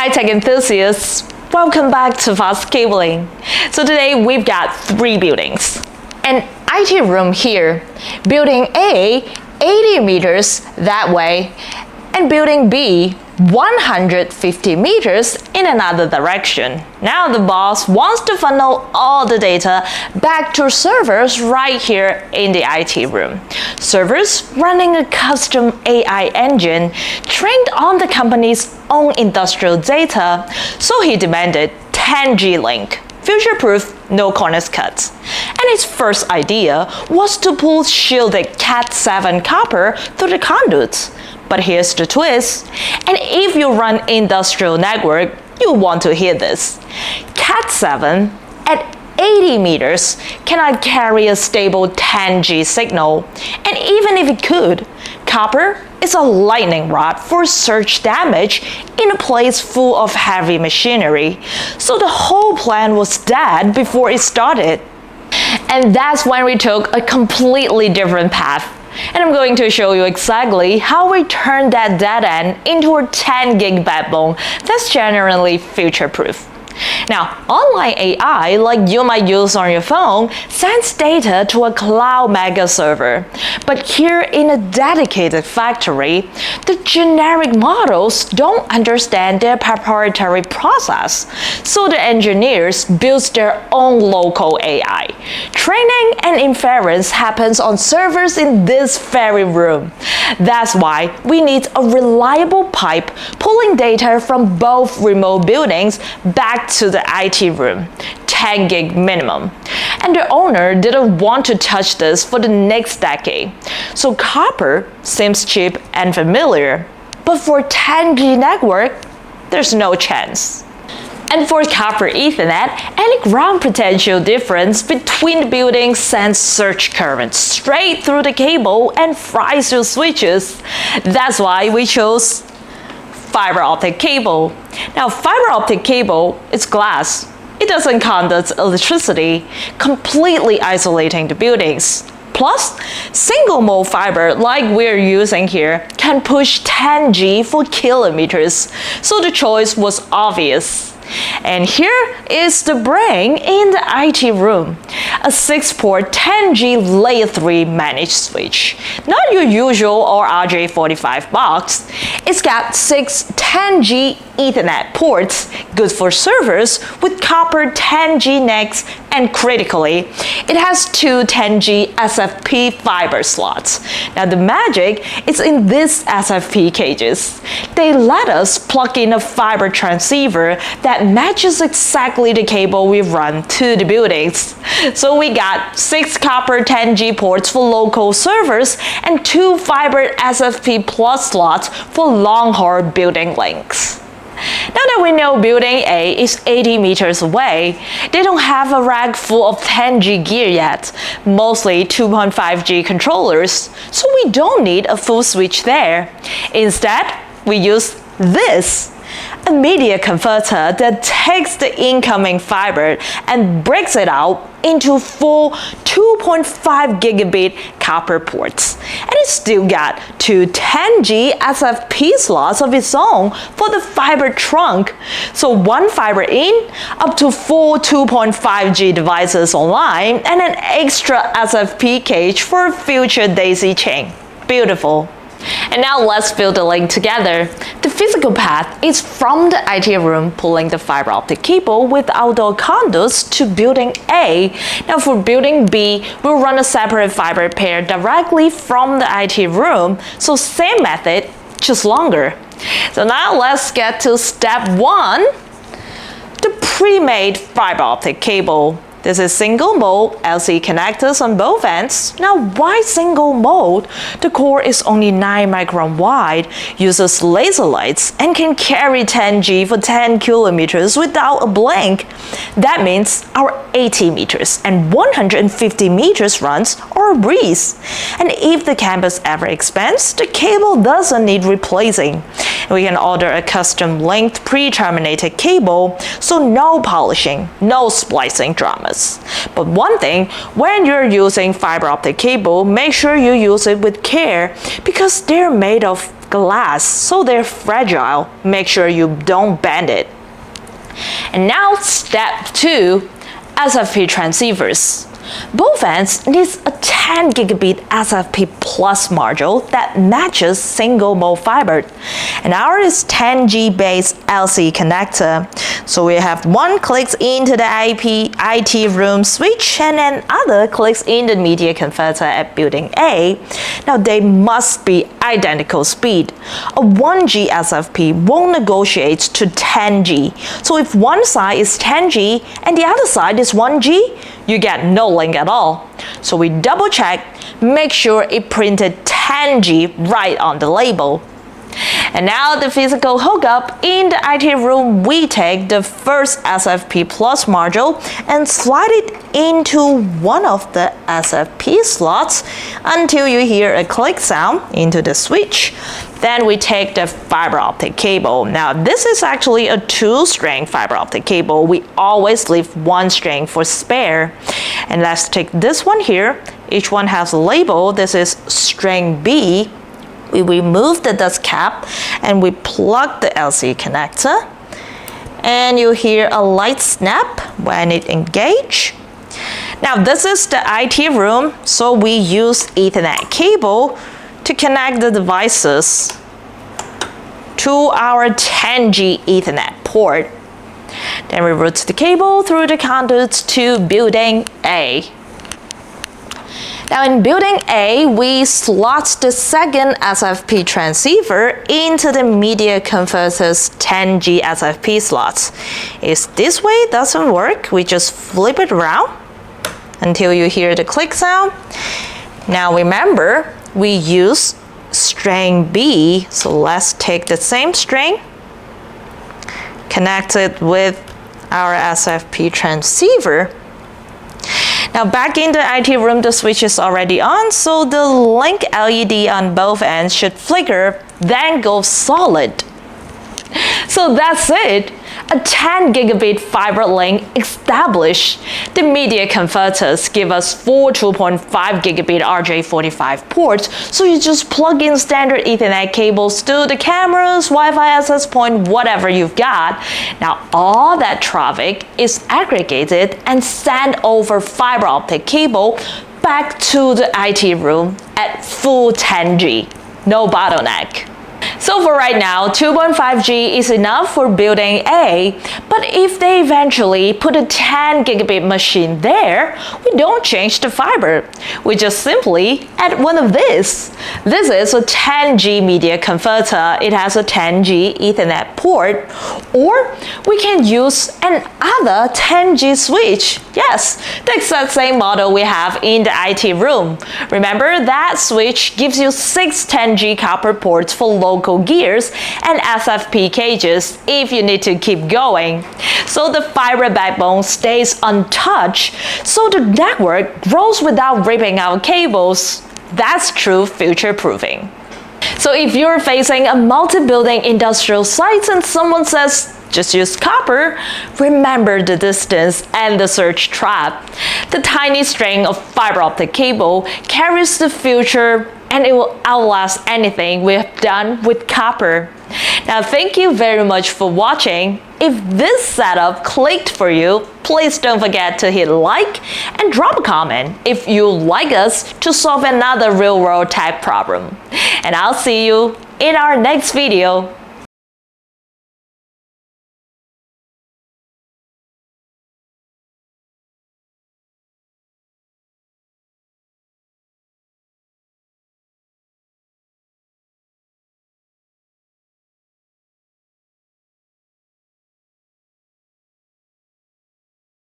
Hi tech enthusiasts, welcome back to Fast Cabling. So today we've got three buildings. An IT room here, building A 80 meters that way, and building B 150 meters in another direction. Now the boss wants to funnel all the data back to servers right here in the IT room. Servers running a custom AI engine trained on the company's own industrial data, so he demanded 10G link. Future-proof, no corners cut. And his first idea was to pull shielded Cat7 copper through the conduits. But here's the twist, and if you run industrial network, you'll want to hear this. Cat7 at 80 meters cannot carry a stable 10G signal, and even if it could, copper is a lightning rod for surge damage in a place full of heavy machinery, so the whole plan was dead before it started. And that's when we took a completely different path. And I'm going to show you exactly how we turned that dead end into a 10 gig backbone that's genuinely future-proof. Now, online AI, like you might use on your phone, sends data to a cloud mega server. But here in a dedicated factory, the generic models don't understand their proprietary process. So the engineers build their own local AI. Training and inference happens on servers in this very room. That's why we need a reliable pipe pulling data from both remote buildings back to the IT room, 10 gig minimum. And the owner didn't want to touch this for the next decade. So copper seems cheap and familiar, but for 10G network, there's no chance. And for copper Ethernet, any ground potential difference between buildings sends surge current straight through the cable and fries your switches. That's why we chose fiber optic cable. Now, fiber optic cable is glass. It doesn't conduct electricity, completely isolating the buildings. Plus, single mode fiber like we're using here can push 10G for kilometers, so the choice was obvious. And here is the brain in the IT room. A 6-port 10G layer 3 managed switch. Not your usual or RJ45 box. It's got 6 10G Ethernet ports, good for servers with copper 10G NICs, and critically, it has 2 10G SFP fiber slots. Now the magic is in these SFP cages. They let us plug in a fiber transceiver that matches exactly the cable we run to the buildings. So we got 6 copper 10G ports for local servers and 2 fiber SFP plus slots for long-haul building links. Now that we know building A is 80 meters away, they don't have a rack full of 10G gear yet, mostly 2.5G controllers, so we don't need a full switch there. Instead, we use this, a media converter that takes the incoming fiber and breaks it out into full 2.5 gigabit copper ports. And it's still got 2 10G SFP slots of its own for the fiber trunk. So one fiber in, up to 4 2.5G devices online, and an extra SFP cage for a future daisy chain. Beautiful. And now let's build the link together. The physical path is from the IT room pulling the fiber optic cable with outdoor conduits to building A. Now for building B, we'll run a separate fiber pair directly from the IT room, so same method, just longer. So now let's get to step 1, the pre-made fiber optic cable. This is single mode LC connectors on both ends. Now why single mode? The core is only 9 micron wide, uses laser lights, and can carry 10G for 10 kilometers without a blink. That means our 80 meters and 150 meters runs are a breeze. And if the campus ever expands, the cable doesn't need replacing. We can order a custom length pre-terminated cable, so no polishing, no splicing dramas. cameras. But one thing, when you're using fiber optic cable, make sure you use it with care because they're made of glass, so they're fragile. Make sure you don't bend it. And now step 2, SFP transceivers. Both ends needs a 10 gigabit SFP plus module that matches single mode fiber. And ours is 10G based LC connector. So we have one clicks into the IT room switch and then other clicks in the media converter at building A. Now they must be identical speed. A 1G SFP won't negotiate to 10G. So if one side is 10G and the other side is 1G, you get no link at all. So we double check, make sure it printed 10G right on the label. And now the physical hookup. In the IT room, we take the first SFP plus module and slide it into one of the SFP slots until you hear a click sound into the switch. Then we take the fiber optic cable. Now this is actually a 2-string fiber optic cable. We always leave one string for spare. And let's take this one here. Each one has a label. This is string B. We remove the dust cap and we plug the LC connector. And you hear a light snap when it engages. Now this is the IT room, so we use Ethernet cable to connect the devices to our 10G Ethernet port. Then we route the cable through the conduits to building A. Now in building A, we slot the second SFP transceiver into the media converter's 10G SFP slots. If this way doesn't work, we just flip it around until you hear the click sound. Now remember, we use string B, so let's take the same string, connect it with our SFP transceiver. Now back in the IT room, the switch is already on, so the link LED on both ends should flicker, then go solid. So that's it. A 10 gigabit fiber link established. The media converters give us 4 2.5 gigabit RJ45 ports, so you just plug in standard Ethernet cables to the cameras, Wi-Fi access point, whatever you've got. Now all that traffic is aggregated and sent over fiber optic cable back to the IT room at full 10G. No bottleneck. So for right now, 2.5G is enough for building A, but if they eventually put a 10 gigabit machine there, we don't change the fiber. We just simply add one of this. This is a 10G media converter. It has a 10G Ethernet port, or we can use another 10G switch. Yes, the exact same model we have in the IT room. Remember, that switch gives you 6 10G copper ports for local gears and SFP cages if you need to keep going. So the fiber backbone stays untouched, so the network grows without ripping out cables. That's true future proofing. So if you're facing a multi-building industrial site and someone says, just use copper, remember the distance and the surge trap. The tiny string of fiber optic cable carries the future, and it will outlast anything we have done with copper. Now thank you very much for watching. If this setup clicked for you, please don't forget to hit like and drop a comment if you'd like us to solve another real-world tech problem. And I'll see you in our next video.